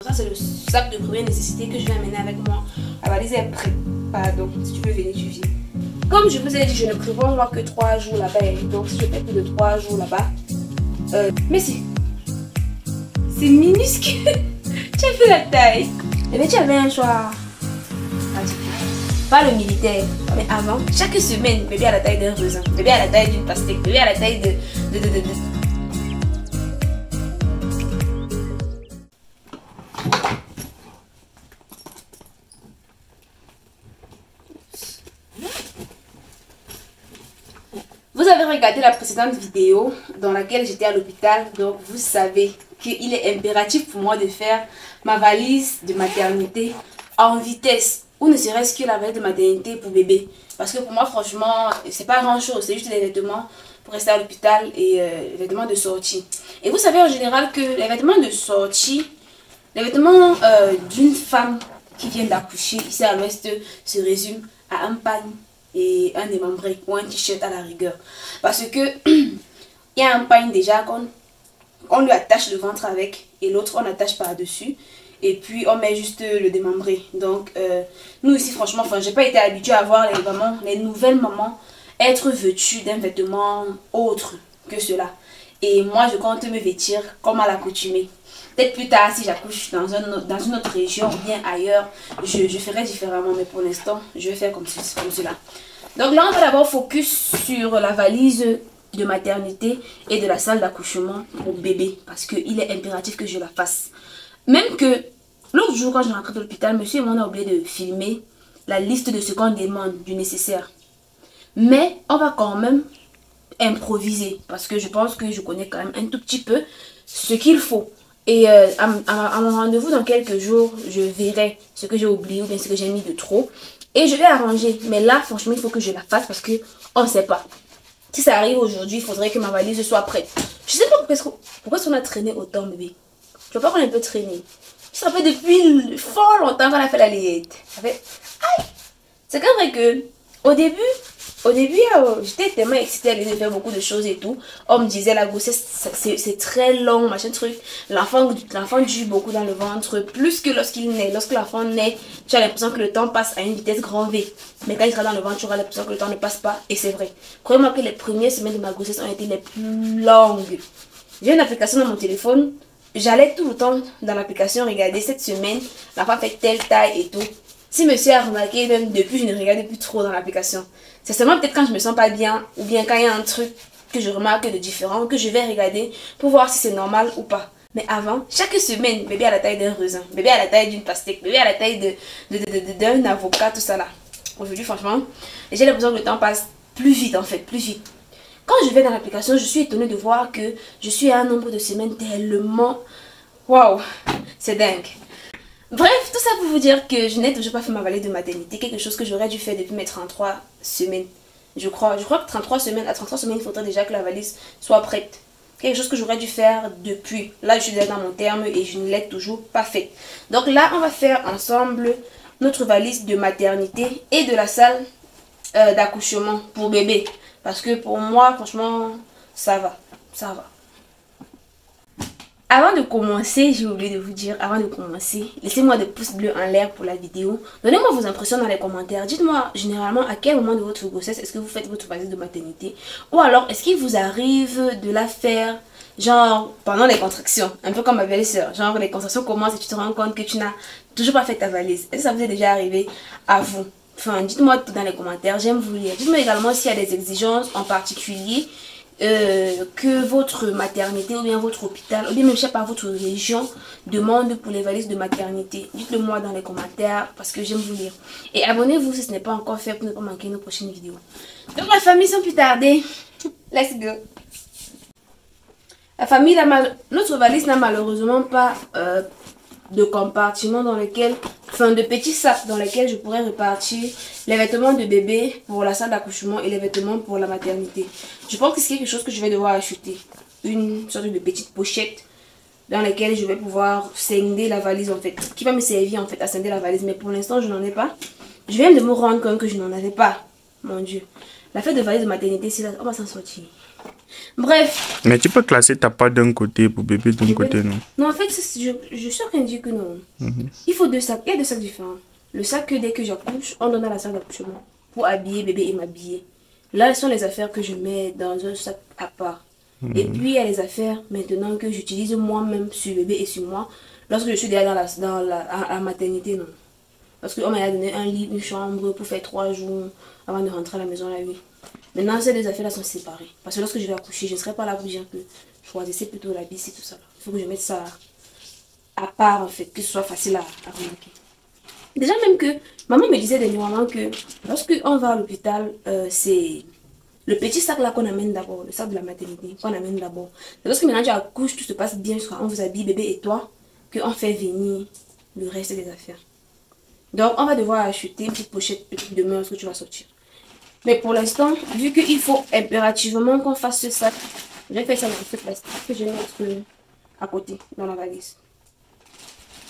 Ça, c'est le sac de première nécessité que je vais amener avec moi. La valise est prête. Pardon, si tu veux venir, tu viens. Comme je vous ai dit, je ne prévois que 3 jours là-bas. Donc, si je fais plus de 3 jours là-bas. Mais c'est minuscule. Tu as fait la taille. Eh bien, tu avais un choix. Pas le militaire, mais avant, chaque semaine, bébé à la taille d'un raisin, bébé à la taille d'une pastèque, bébé à la taille de. Vous avez regardé la précédente vidéo dans laquelle j'étais à l'hôpital, donc vous savez qu'il est impératif pour moi de faire ma valise de maternité en vitesse. Ou ne serait-ce que la valise de maternité pour bébé. Parce que pour moi, franchement, c'est pas grand chose. C'est juste des vêtements pour rester à l'hôpital et les vêtements de sortie. Et vous savez en général que les vêtements de sortie, les vêtements d'une femme qui vient d'accoucher ici à l'ouest se résument à un pagne et un démembré ou un t-shirt à la rigueur. Parce que il y a un pagne déjà qu'on lui attache le ventre avec et l'autre on attache par-dessus. Et puis on met juste le démembré. Donc nous ici franchement, j'ai pas été habituée à voir les nouvelles mamans être vêtues d'un vêtement autre que cela. Et moi je compte me vêtir comme à l'accoutumée. Peut-être plus tard si j'accouche dans une autre région ou bien ailleurs, je ferai différemment. Mais pour l'instant je vais faire comme cela. Donc là on va d'abord focus sur la valise de maternité et de la salle d'accouchement pour bébé. Parce qu'il est impératif que je la fasse. Même que l'autre jour quand je rentrais de l'hôpital, monsieur et moi on a oublié de filmer la liste de ce qu'on demande du nécessaire. Mais on va quand même improviser parce que je pense que je connais quand même un tout petit peu ce qu'il faut. Et à mon rendez-vous dans quelques jours, je verrai ce que j'ai oublié ou bien ce que j'ai mis de trop. Et je vais arranger. Mais là, franchement, il faut que je la fasse parce qu'on ne sait pas. Si ça arrive aujourd'hui, il faudrait que ma valise soit prête. Je ne sais pas pourquoi on a traîné autant, bébé. Je vois pas qu'on a un peu traîné. Ça fait depuis fort longtemps qu'on a fait la layette. Ça fait... Aïe! C'est quand vrai que au début j'étais tellement excitée à l'idée de faire beaucoup de choses et tout. On me disait la grossesse c'est très long, machin truc. L'enfant dure beaucoup dans le ventre, plus que lorsqu'il naît. Lorsque l'enfant naît, tu as l'impression que le temps passe à une vitesse grand V. Mais quand il sera dans le ventre, tu auras l'impression que le temps ne passe pas. Et c'est vrai. Croyez-moi que les premières semaines de ma grossesse ont été les plus longues. J'ai une application dans mon téléphone. J'allais tout le temps dans l'application regarder cette semaine, l'enfant fait telle taille et tout. Si monsieur a remarqué, même depuis, je ne regarde plus trop dans l'application. C'est seulement peut-être quand je me sens pas bien ou bien quand il y a un truc que je remarque de différent que je vais regarder pour voir si c'est normal ou pas. Mais avant, chaque semaine, bébé à la taille d'un raisin, bébé à la taille d'une pastèque, bébé à la taille d'un avocat, tout ça là. Aujourd'hui, franchement, j'ai l'impression que le temps passe plus vite en fait, plus vite. Quand je vais dans l'application, je suis étonnée de voir que je suis à un nombre de semaines tellement... Waouh, c'est dingue. Bref, tout ça pour vous dire que je n'ai toujours pas fait ma valise de maternité. Quelque chose que j'aurais dû faire depuis mes 33 semaines. Je crois que 33 semaines, à 33 semaines, il faudrait déjà que la valise soit prête. Quelque chose que j'aurais dû faire depuis. Là, je suis déjà dans mon terme et je ne l'ai toujours pas fait. Donc là, on va faire ensemble notre valise de maternité et de la salle d'accouchement pour bébé. Parce que pour moi, franchement, ça va. Ça va. Avant de commencer, j'ai oublié de vous dire, avant de commencer, laissez-moi des pouces bleus en l'air pour la vidéo. Donnez-moi vos impressions dans les commentaires. Dites-moi généralement à quel moment de votre grossesse est-ce que vous faites votre valise de maternité. Ou alors, est-ce qu'il vous arrive de la faire, genre, pendant les contractions. Un peu comme ma belle-sœur. Genre, les contractions commencent et tu te rends compte que tu n'as toujours pas fait ta valise. Est-ce que ça vous est déjà arrivé à vous? Enfin, dites-moi tout dans les commentaires, j'aime vous lire. Dites-moi également s'il y a des exigences en particulier que votre maternité ou bien votre hôpital ou bien même je sais pas votre région demande pour les valises de maternité. Dites-le moi dans les commentaires parce que j'aime vous lire. Et abonnez-vous si ce n'est pas encore fait pour ne pas manquer nos prochaines vidéos. Donc la famille, sans plus tarder, let's go. La famille, notre valise n'a malheureusement pas de compartiment dans lequel, enfin de petits sacs dans lesquels je pourrais répartir les vêtements de bébé pour la salle d'accouchement et les vêtements pour la maternité. Je pense que c'est quelque chose que je vais devoir acheter. Une sorte de petite pochette dans laquelle je vais pouvoir scinder la valise en fait. Qui va me servir en fait à scinder la valise. Mais pour l'instant je n'en ai pas. Je viens de me rendre compte que je n'en avais pas. Mon Dieu. La fête de valise de maternité, c'est là. On va s'en sortir. Bref. Mais tu peux classer ta part d'un côté pour bébé d'un côté, non? Non, en fait, je suis en train de dire que non. Il faut deux sacs. Il y a deux sacs différents. Le sac que dès que j'accouche, on donne à la salle d'accouchement pour habiller bébé et m'habiller. Là, ce sont les affaires que je mets dans un sac à part. Et puis, il y a les affaires maintenant que j'utilise moi-même sur bébé et sur moi lorsque je suis déjà dans la maternité, non. Parce qu'on m'a donné un lit, une chambre pour faire 3 jours avant de rentrer à la maison la nuit. Maintenant, ces deux affaires-là sont séparées. Parce que lorsque je vais accoucher, je ne serai pas là pour dire que je choisissais plutôt la bise et tout ça. Il faut que je mette ça à part, en fait, que ce soit facile à remarquer. Déjà, même que maman me disait dernièrement que lorsque on va à l'hôpital, c'est le petit sac là qu'on amène d'abord, le sac de la maternité qu'on amène d'abord. Lorsque maintenant tu accouches, tout se passe bien, on vous habille bébé et toi, qu'on fait venir le reste des affaires. Donc, on va devoir acheter une petite pochette demain lorsque tu vas sortir. Mais pour l'instant, vu qu'il faut impérativement qu'on fasse ce sac, je vais faire ça dans ce plastique que je vais mettre à côté, dans la valise.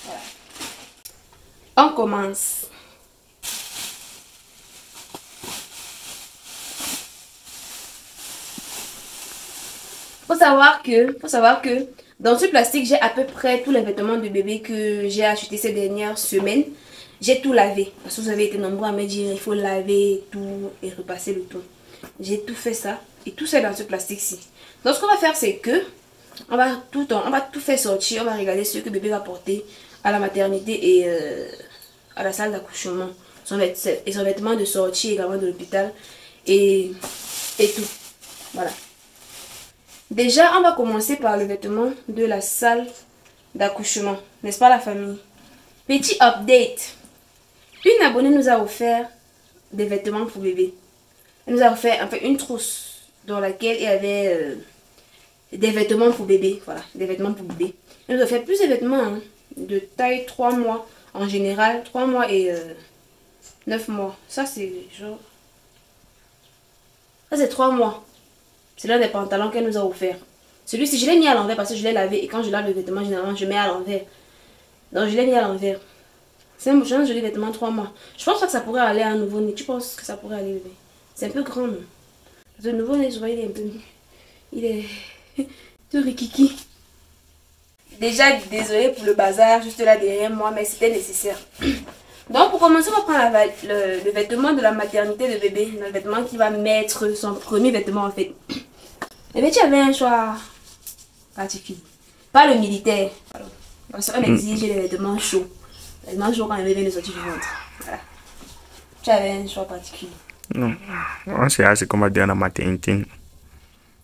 Voilà. On commence. Faut savoir que dans ce plastique, j'ai à peu près tous les vêtements de bébé que j'ai acheté ces dernières semaines. J'ai tout lavé. Parce que vous avez été nombreux à me dire il faut laver tout et repasser le tout. J'ai tout fait ça. Et tout ça dans ce plastique-ci. Donc ce qu'on va faire, c'est que on va tout faire sortir. On va regarder ce que bébé va porter à la maternité et à la salle d'accouchement. Son vêtement de sortie également de l'hôpital. Et tout. Voilà. Déjà, on va commencer par le vêtement de la salle d'accouchement. N'est-ce pas la famille? Petit update. Une abonnée nous a offert des vêtements pour bébé. Elle nous a offert en fait une trousse dans laquelle il y avait des vêtements pour bébé. Voilà, des vêtements pour bébé. Elle nous a offert plusieurs vêtements hein, de taille 3 mois. En général, 3 mois et 9 mois. Ça, c'est genre... Ça, c'est 3 mois. C'est l'un des pantalons qu'elle nous a offert. Celui-ci, je l'ai mis à l'envers parce que je l'ai lavé. Et quand je lave le vêtement, généralement, je mets à l'envers. Donc, je l'ai mis à l'envers. C'est un joli vêtement 3 mois. Je pense pas que ça pourrait aller à un nouveau-né. Tu penses que ça pourrait aller, bébé? C'est un peu grand, non? Le nouveau-né, je vois, il est un peu... Il est... tout rikiki. Déjà, désolé pour le bazar juste là derrière moi, mais c'était nécessaire. Donc, pour commencer, on va prendre le vêtement de la maternité de bébé. Le vêtement qui va mettre son premier vêtement, en fait. Bébé, tu avais un choix particulier. Pas le militaire. Parce qu'on exige les vêtements chauds. Les vêtements chauds quand le bébé ne sortit du ventre. Voilà. Tu avais un choix particulier. Non. C'est comme on dit à la maternité.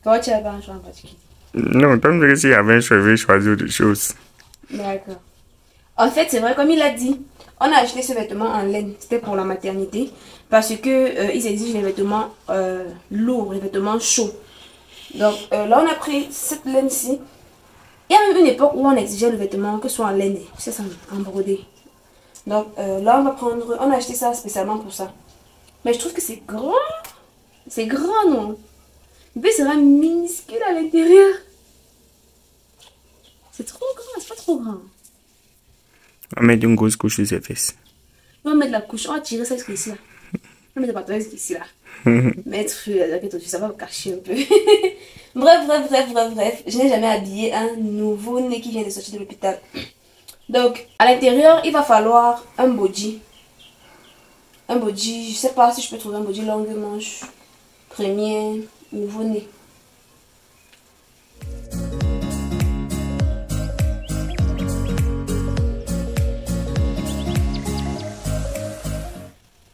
Toi, tu avais un choix particulier. Non, tant que s'il y avait un choix, je vais choisir autre chose. D'accord. En fait, c'est vrai, comme il a dit, on a acheté ce vêtement en laine. C'était pour la maternité. Parce que ils exigent les vêtements lourds, les vêtements chauds. Donc là, on a pris cette laine-ci. Il y a même une époque où on exigeait le vêtement que ce soit en laine. C'est ça, en brodé. Donc là, on a acheté ça spécialement pour ça. Mais je trouve que c'est grand. C'est grand, non? Le bébé sera minuscule à l'intérieur. C'est trop grand, c'est pas trop grand. On va mettre une grosse couche sur ses fesses. On va mettre la couche, on va tirer ça jusqu'ici là. On va mettre le pantalon jusqu'ici là. Mettre la jaquette au-dessus, ça va me cacher un peu. Bref. Je n'ai jamais habillé un nouveau-né qui vient de sortir de l'hôpital. Donc, à l'intérieur, il va falloir un body. Un body, je sais pas si je peux trouver un body longue manche. Premier nouveau-né.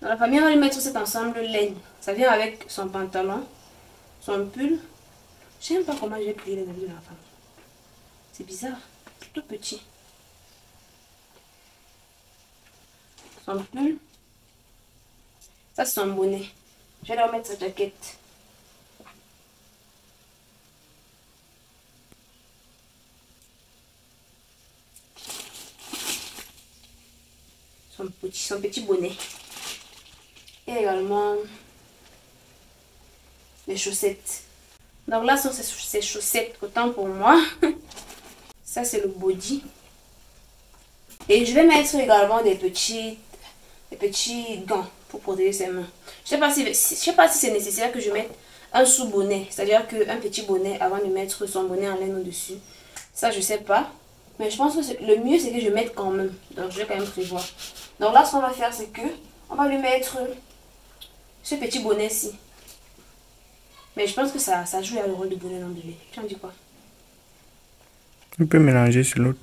Dans la famille, on va lui mettre cet ensemble laine. Ça vient avec son pantalon, son pull. Je sais même pas comment j'ai plié les habits de la femme. C'est bizarre, c'est tout petit. Son pull. Ça, c'est son bonnet. Je vais leur mettre sa jaquette. Son petit bonnet. Et également les chaussettes. Donc là, ce sont ces chaussettes, autant pour moi. Ça, c'est le body. Et je vais mettre également des petits gants pour protéger ses mains. Je sais pas si c'est nécessaire que je mette un sous-bonnet, c'est-à-dire qu'un petit bonnet avant de mettre son bonnet en laine au-dessus. Ça, je sais pas. Mais je pense que le mieux, c'est que je mette quand même. Donc, je vais quand même prévoir. Donc là, ce qu'on va faire, c'est que on va lui mettre ce petit bonnet-ci. Mais je pense que ça joue le rôle de bonnet dans le bébé. Tu en dis quoi? On peut mélanger sur l'autre.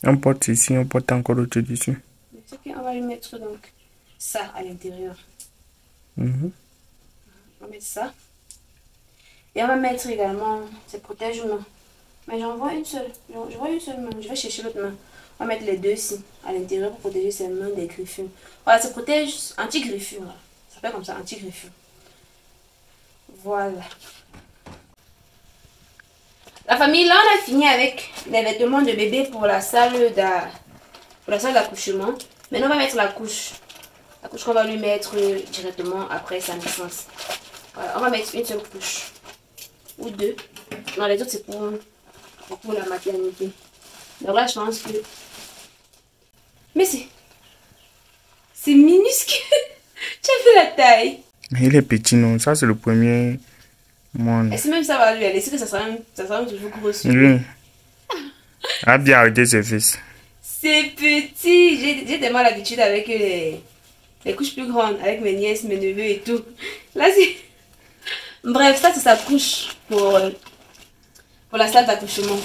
On porte ici, on porte encore l'autre dessus. C'est qu'on va lui mettre donc ça à l'intérieur. On va mettre ça. Et on va mettre également ces protège-mains. Mais j'en vois une seule. Je vois une seule main. Je vais chercher l'autre main. On va mettre les deux ici, à l'intérieur, pour protéger ses mains des griffures. Voilà, ça protège anti-griffure. Ça s'appelle comme ça, anti-griffure. Voilà. La famille, là, on a fini avec les vêtements de bébé pour la salle d'accouchement. Maintenant, on va mettre la couche. La couche qu'on va lui mettre directement après sa naissance. Voilà, on va mettre une seule couche. Ou deux. Non, les autres, c'est pour la maternité. Donc là, je pense que... Mais c'est minuscule. Tu as vu la taille? Mais il est petit, non? Ça, c'est le premier monde. Est-ce que même ça va lui aller? Est-ce que ça sera même toujours gros? Oui. Elle a bien arrêté ses fesses. C'est petit. J'ai tellement l'habitude avec les couches plus grandes, avec mes nièces, mes neveux et tout. Là, c'est... Bref, ça, c'est sa couche pour la salle d'accouchement.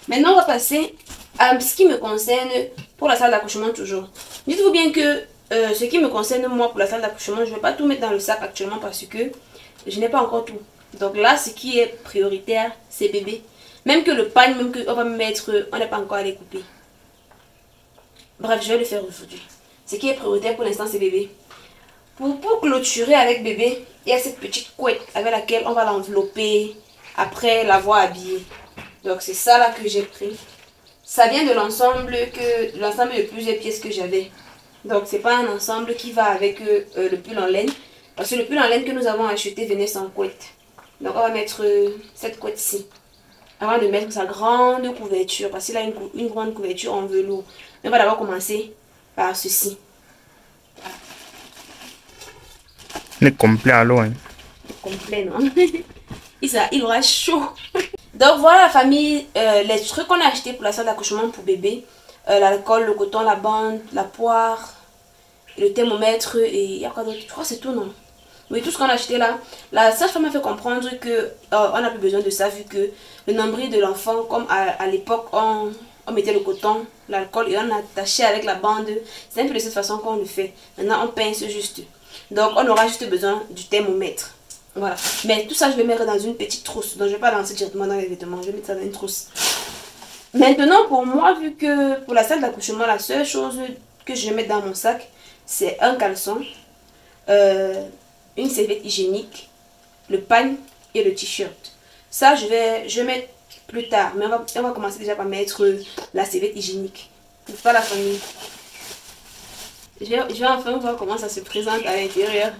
Maintenant, on va passer à ce qui me concerne pour la salle d'accouchement toujours. Dites-vous bien que ce qui me concerne moi pour la salle d'accouchement, je ne vais pas tout mettre dans le sac actuellement parce que je n'ai pas encore tout. Donc là, ce qui est prioritaire, c'est bébé. Même que le pagne, même qu'on va me mettre, on n'est pas encore allé couper. Bref, je vais le faire aujourd'hui. Ce qui est prioritaire pour l'instant, c'est bébé. Pour clôturer avec bébé, il y a cette petite couette avec laquelle on va l'envelopper après l'avoir habillé. Donc c'est ça là que j'ai pris. Ça vient de l'ensemble de plusieurs pièces que j'avais. Donc c'est pas un ensemble qui va avec le pull en laine. Parce que le pull en laine que nous avons acheté venait sans couette. Donc on va mettre cette couette-ci. Avant de mettre sa grande couverture. Parce qu'il a une grande couverture en velours. Mais on va d'abord commencer par ceci. Il est complet alors. Hein. Complet, non? il aura chaud. Donc voilà la famille, les trucs qu'on a achetés pour la salle d'accouchement pour bébé. L'alcool, le coton, la bande, la poire, le thermomètre et il y a quoi d'autre? Je crois que c'est tout, non? Oui, tout ce qu'on a acheté là. La sage-femme m'a fait comprendre que on n'a plus besoin de ça vu que le nombril de l'enfant, comme à l'époque, on mettait le coton, l'alcool et on attachait avec la bande. C'est un peu de cette façon qu'on le fait. Maintenant, on pince juste. Donc, on aura juste besoin du thermomètre. Voilà. Mais tout ça, je vais mettre dans une petite trousse. Donc, je ne vais pas lancer directement dans les vêtements. Je vais mettre ça dans une trousse. Maintenant, pour moi, vu que pour la salle d'accouchement, la seule chose que je vais mettre dans mon sac, c'est un caleçon, une serviette hygiénique, le pagne et le t-shirt. Ça, je vais mettre plus tard. Mais on va commencer déjà par mettre la serviette hygiénique. Pour pas la famille. Je vais enfin voir comment ça se présente à l'intérieur.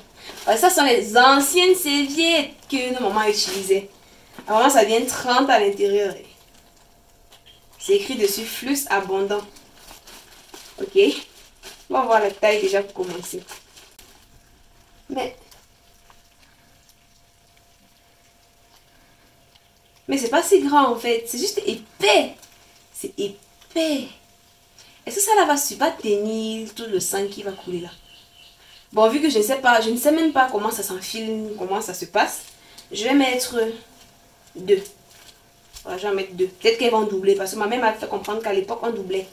Ça sont les anciennes serviettes que nos mamans utilisaient. Avant, ça vient 30 à l'intérieur. C'est écrit dessus flux abondant. Ok. On va voir la taille déjà pour commencer. Mais c'est pas si grand en fait. C'est juste épais. C'est épais. Est-ce que ça là va tenir tout le sang qui va couler là? Bon, vu que je ne sais pas, je ne sais même pas comment ça s'enfile, comment ça se passe, je vais mettre 2. Voilà, je vais en mettre 2. Peut-être qu'elles vont doubler parce que ma mère m'a fait comprendre qu'à l'époque on doublait.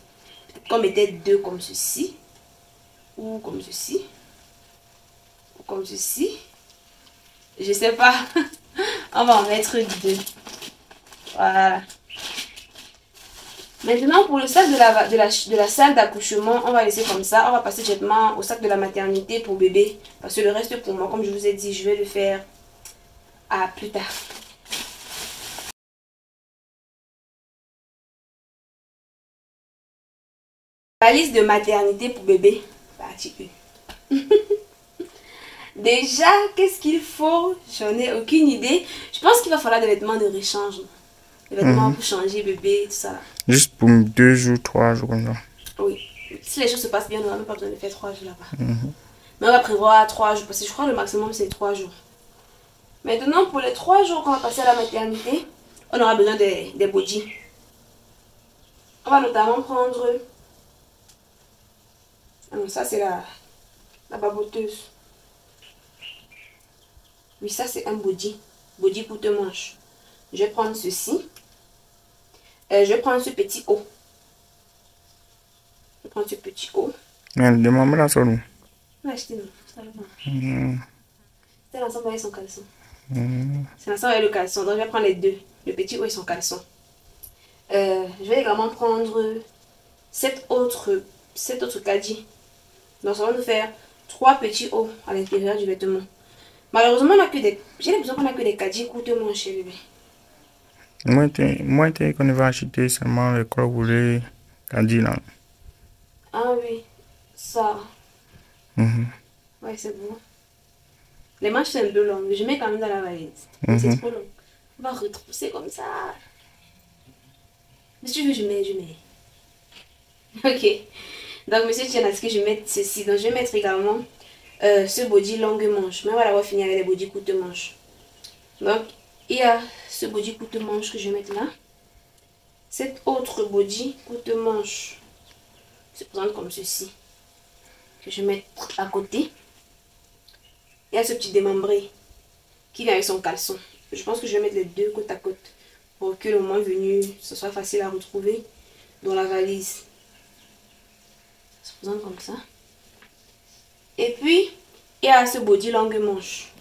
Peut-être qu'on mettait 2 comme ceci, ou comme ceci, ou comme ceci. Je sais pas. On va en mettre 2. Voilà. Maintenant, pour le sac de la salle d'accouchement, on va laisser comme ça. On va passer directement au sac de la maternité pour bébé. Parce que le reste pour moi, comme je vous ai dit, je vais le faire à plus tard. Valise de maternité pour bébé, partie 1. Déjà, qu'est-ce qu'il faut? J'en ai aucune idée. Je pense qu'il va falloir des vêtements de rechange. Des vêtements pour changer bébé, tout ça là. Juste pour 2 jours, 3 jours comme ça. Oui. Si les choses se passent bien, on n'aura même pas besoin de faire 3 jours là-bas. Mais on va prévoir 3 jours parce que je crois que le maximum c'est 3 jours. Maintenant, pour les 3 jours qu'on va passer à la maternité, on aura besoin des bodys. On va notamment prendre... Ah non, ça c'est la baboteuse. Oui, ça c'est un body. Body courte-manche. Je vais prendre ceci. Je vais prendre ce petit haut. Je vais prendre ce petit haut. Mais demande là, ça nous. Je vais acheter c'est l'ensemble avec son caleçon. C'est l'ensemble avec le caleçon. Donc je vais prendre les deux. Le petit haut et son caleçon. Je vais également prendre cet autre caddie. Donc ça va nous faire 3 petits hauts à l'intérieur du vêtement. Malheureusement, j'ai l'impression qu'on n'a que des caddies courtes-manches chez bébé. Moi, qu'on va acheter seulement les crocs-roulés caddie là. Ah oui, ça. Ouais, c'est bon. Les manches sont un peu longues, je mets quand même dans la valise. C'est trop long. On va retrousser comme ça. Mais si tu veux, je mets. Ok. Donc, monsieur tient à ce que je mette ceci. Donc, je vais mettre également ce body longue manche. Mais on va d'abord finir avec les body courte manche. Donc, il y a ce body courte manche que je vais mettre là. Cet autre body courte manche se présente comme ceci. Que je vais mettre à côté. Il y a ce petit démembré qui vient avec son caleçon. Je pense que je vais mettre les deux côte à côte pour que le moment venu, ce soit facile à retrouver dans la valise. Ça se présente comme ça. Et puis, il y a ce body longue manche.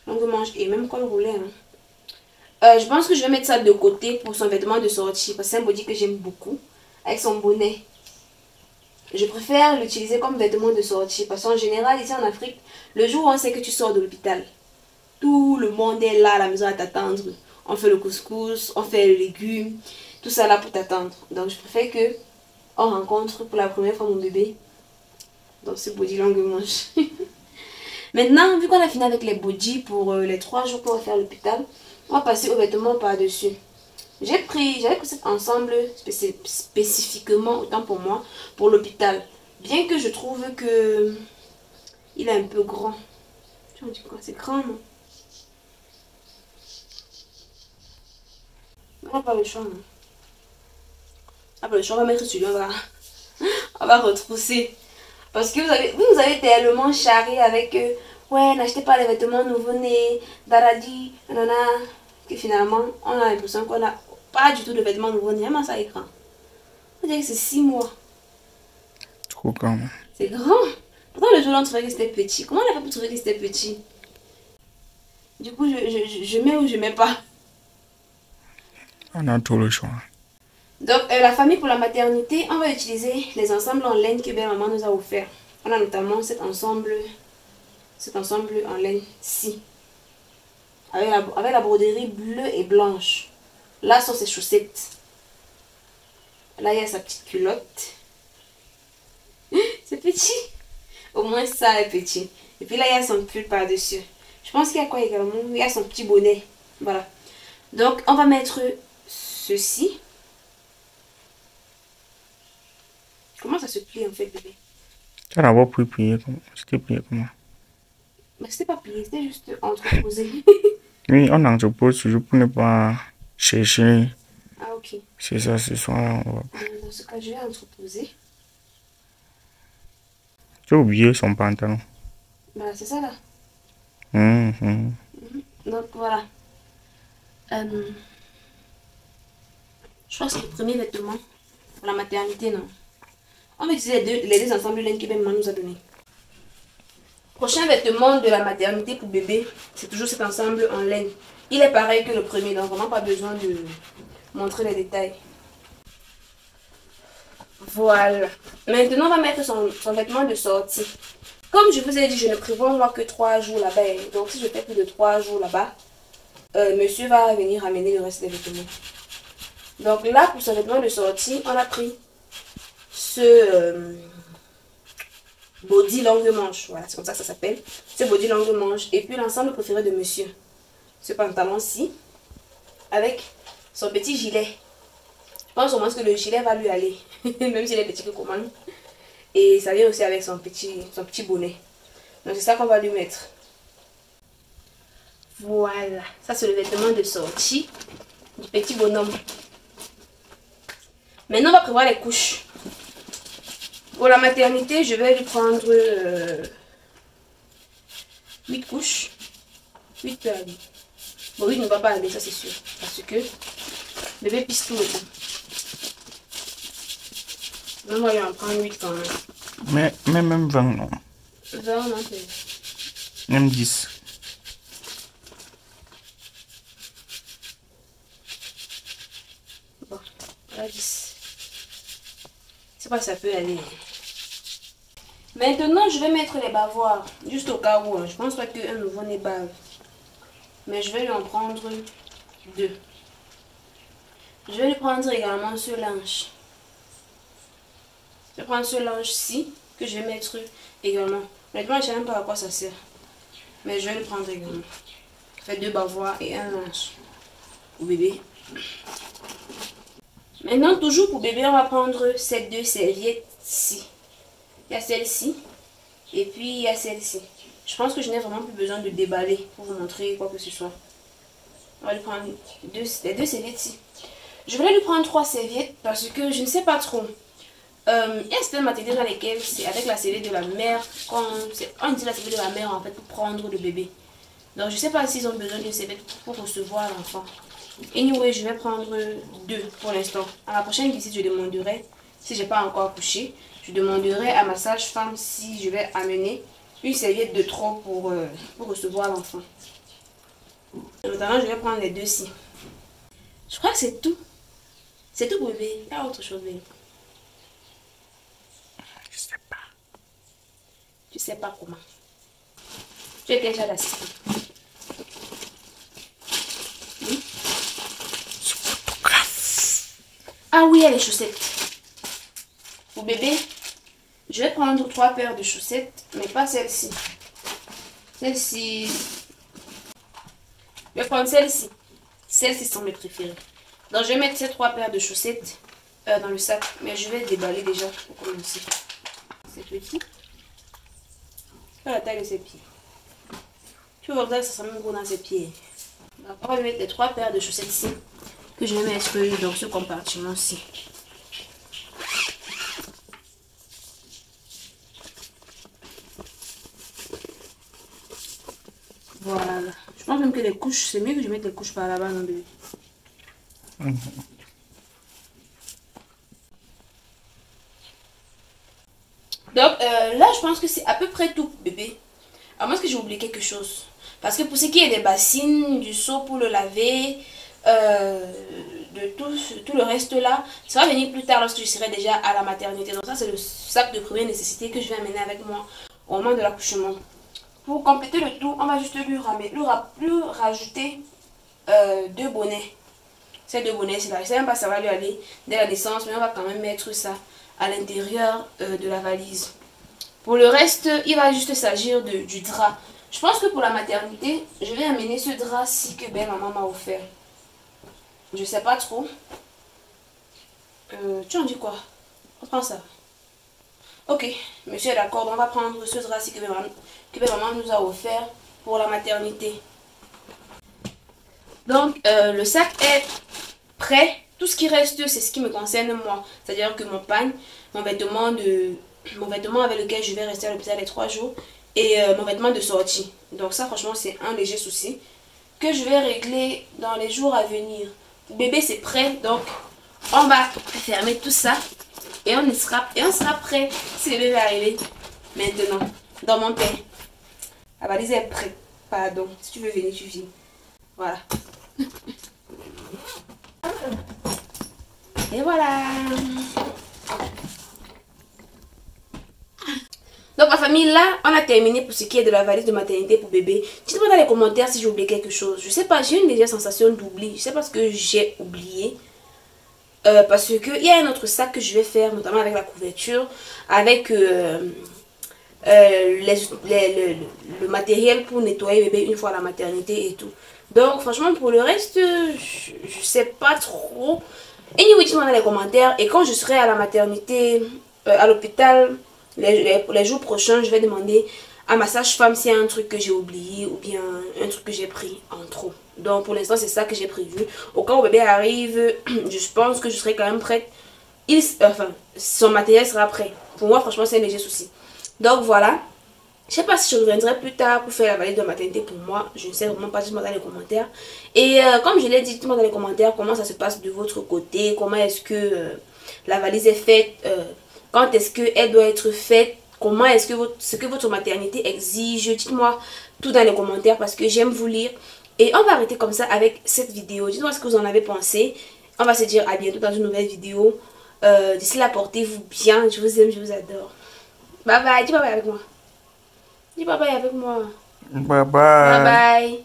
Longue manche et même col roulé. Je pense que je vais mettre ça de côté pour son vêtement de sortie. Parce que c'est un body que j'aime beaucoup. Avec son bonnet. Je préfère l'utiliser comme vêtement de sortie. Parce qu'en général, ici en Afrique, le jour où on sait que tu sors de l'hôpital, tout le monde est là à la maison à t'attendre. On fait le couscous, on fait les légumes. Tout ça là pour t'attendre. Donc je préfère que on rencontre pour la première fois mon bébé dans ce body longue manche. Maintenant, vu qu'on a fini avec les bodys pour les 3 jours qu'on va faire à l'hôpital, on va passer aux vêtements par-dessus. J'avais pris cet ensemble spécifiquement, autant pour moi, pour l'hôpital. Bien que je trouve que il est un peu grand. Tu vois, quoi, c'est grand, non? On n'a pas le choix, non? On n'a pas le choix, on va mettre celui-là, on va retrousser. Parce que vous avez tellement charré avec ouais, n'achetez pas les vêtements nouveau-nés, daradi, nanana, que finalement, on a l'impression qu'on n'a pas du tout de vêtements nouveau-nés. Vraiment, ça est grand. On dirait que c'est 6 mois. Trop grand. C'est grand. Pourtant, le jour là, on trouvait que c'était petit. Comment on a pas pu trouver que c'était petit? Du coup, je mets ou je mets pas. On a tout le choix. Donc, la famille pour la maternité, on va utiliser les ensembles en laine que belle-maman nous a offert. On a notamment cet ensemble en laine-ci. Avec la broderie bleue et blanche. Là, sont ses chaussettes. Là, il y a sa petite culotte. C'est petit. Au moins, ça est petit. Et puis là, il y a son pull par-dessus. Je pense qu'il y a quoi également? Il y a son petit bonnet. Voilà. Donc, on va mettre ceci. Comment ça se plie en fait, bébé? Tu as d'abord pu plier comment? C'était plié comment? Mais c'était pas plié, c'était juste entreposé. Oui, on entrepose toujours pour ne pas chercher. Ah, ok. C'est ça, ce soir. Dans ce cas, je vais entreposer. Tu as oublié son pantalon. Bah, c'est ça là. Donc voilà. Je crois que c'est le premier vêtement pour la maternité, non? On va utiliser les deux ensembles de laine que maman nous a donné. Prochain vêtement de la maternité pour bébé, c'est toujours cet ensemble en laine. Il est pareil que le premier, donc vraiment pas besoin de montrer les détails. Voilà. Maintenant, on va mettre son vêtement de sortie. Comme je vous ai dit, je ne prévois moi que 3 jours là-bas. Donc si je fais plus de 3 jours là-bas, monsieur va venir amener le reste des vêtements. Donc là, pour son vêtement de sortie, on a pris ce body longue manche. Voilà, c'est comme ça que ça s'appelle. Ce body longue manche. Et puis l'ensemble préféré de monsieur. Ce pantalon-ci. Avec son petit gilet. Je pense au moins que le gilet va lui aller. Même s'il est petit que commande. Et ça vient aussi avec son petit bonnet. Donc c'est ça qu'on va lui mettre. Voilà, ça c'est le vêtement de sortie du petit bonhomme. Maintenant on va prévoir les couches. Pour la maternité, je vais lui prendre 8 couches. 8 peut aller. Bon, 8 ne va pas aller, ça c'est sûr. Parce que bébé pisse tout le temps. Donc, on va lui en prendre 8 quand même. Mais même 20, non. 20, non, c'est... Même 10. Bon, voilà 10. Je sais pas si ça peut aller. Maintenant, je vais mettre les bavoirs. Juste au cas où. Je pense pas qu'un nouveau-né bave. Mais je vais lui en prendre 2. Je vais lui prendre également ce linge. Je vais prendre ce linge-ci que je vais mettre également. Honnêtement, je ne sais même pas à quoi ça sert. Mais je vais le prendre également. Je fais 2 bavoirs et un linge pour bébé. Maintenant, toujours pour bébé, on va prendre ces 2 serviettes-ci. Il y a celle-ci et puis il y a celle-ci. Je pense que je n'ai vraiment plus besoin de déballer pour vous montrer quoi que ce soit. On va lui prendre les 2 serviettes-ci. Je voulais lui prendre 3 serviettes parce que je ne sais pas trop. Il y a certaines maternités dans lesquelles c'est avec la serviette de la mère. On dit la serviette de la mère en fait pour prendre le bébé. Donc je ne sais pas s'ils ont besoin d'une serviette pour recevoir l'enfant. Anyway, je vais prendre 2 pour l'instant. À la prochaine visite, je demanderai, si je n'ai pas encore accouché, je demanderai à ma sage-femme si je vais amener une serviette de trop pour recevoir l'enfant. Maintenant, je vais prendre les 2-ci. Je crois que c'est tout. C'est tout, bébé. Il y a autre chose, bébé. Je sais pas. Tu sais pas comment. Tu es déjà l'assistant. Oui? Ah oui, il y a les chaussettes. Pour bébé, je vais prendre 3 paires de chaussettes, mais pas celle-ci. Celle-ci. Je vais prendre celle-ci. Celles-ci sont mes préférées. Donc je vais mettre ces 3 paires de chaussettes dans le sac. Mais je vais déballer déjà pour commencer. C'est petit. C'est la taille de ses pieds. Tu vois que ça sera même gros dans ses pieds. Donc on va mettre les 3 paires de chaussettes ici. Que je vais mettre dans ce compartiment-ci. Voilà. Je pense même que les couches, c'est mieux que je mette les couches par là-bas, non, bébé. Donc là, je pense que c'est à peu près tout, bébé. À moins que j'ai oublié quelque chose. Parce que pour ce qui est des bassines, du seau pour le laver, de tout le reste là, ça va venir plus tard lorsque je serai déjà à la maternité. Donc ça, c'est le sac de première nécessité que je vais amener avec moi au moment de l'accouchement. Pour compléter le tout, on va juste lui rajouter 2 bonnets. Ces 2 bonnets, c'est là. Je ne sais même pas si ça va lui aller dès la naissance, mais on va quand même mettre ça à l'intérieur de la valise. Pour le reste, il va juste s'agir du drap. Je pense que pour la maternité, je vais amener ce drap-ci que belle-maman m'a offert. Je sais pas trop. Tu en dis quoi? On prend ça. Ok, monsieur est d'accord. On va prendre ce drap-ci que belle-maman nous a offert pour la maternité. Donc, le sac est prêt. Tout ce qui reste, c'est ce qui me concerne moi. C'est-à-dire que mon pagne, mon vêtement avec lequel je vais rester à l'hôpital les 3 jours et mon vêtement de sortie. Donc ça, franchement, c'est un léger souci que je vais régler dans les jours à venir. Bébé, c'est prêt. Donc, on va fermer tout ça et on sera prêt si le bébé va arriver maintenant dans mon pain. La valise est prête. Pardon. Si tu veux venir, tu viens. Voilà. Et voilà. Donc ma famille, là, on a terminé pour ce qui est de la valise de maternité pour bébé. Dites-moi dans les commentaires si j'ai oublié quelque chose. Je sais pas, j'ai une légère sensation d'oubli. Je sais pas ce que j'ai oublié. Parce qu'il y a un autre sac que je vais faire, notamment avec la couverture, avec le matériel pour nettoyer bébé une fois à la maternité et tout. Donc franchement pour le reste, je sais pas trop. Anyway, dites-moi dans les commentaires. Et quand je serai à la maternité, à l'hôpital, les jours prochains, je vais demander à ma sage-femme s'il y a un truc que j'ai oublié ou bien un truc que j'ai pris en trop. Donc pour l'instant, c'est ça que j'ai prévu. Au cas où bébé arrive, je pense que je serai quand même prête. Enfin, son matériel sera prêt. Pour moi, franchement, c'est un léger souci. Donc voilà. Je sais pas si je reviendrai plus tard pour faire la valise de maternité pour moi. Je ne sais vraiment pas, dites-moi dans les commentaires. Et comme je l'ai dit, dites-moi dans les commentaires comment ça se passe de votre côté. Comment est-ce que la valise est faite. Quand est-ce qu'elle doit être faite. Comment est-ce que ce que votre maternité exige. Dites-moi tout dans les commentaires parce que j'aime vous lire. Et on va arrêter comme ça avec cette vidéo. Dites-moi ce que vous en avez pensé. On va se dire à bientôt dans une nouvelle vidéo. D'ici là, portez-vous bien. Je vous aime, je vous adore. Bye bye. Dis bye bye avec moi. Dis bye bye avec moi. Bye Bye bye. bye.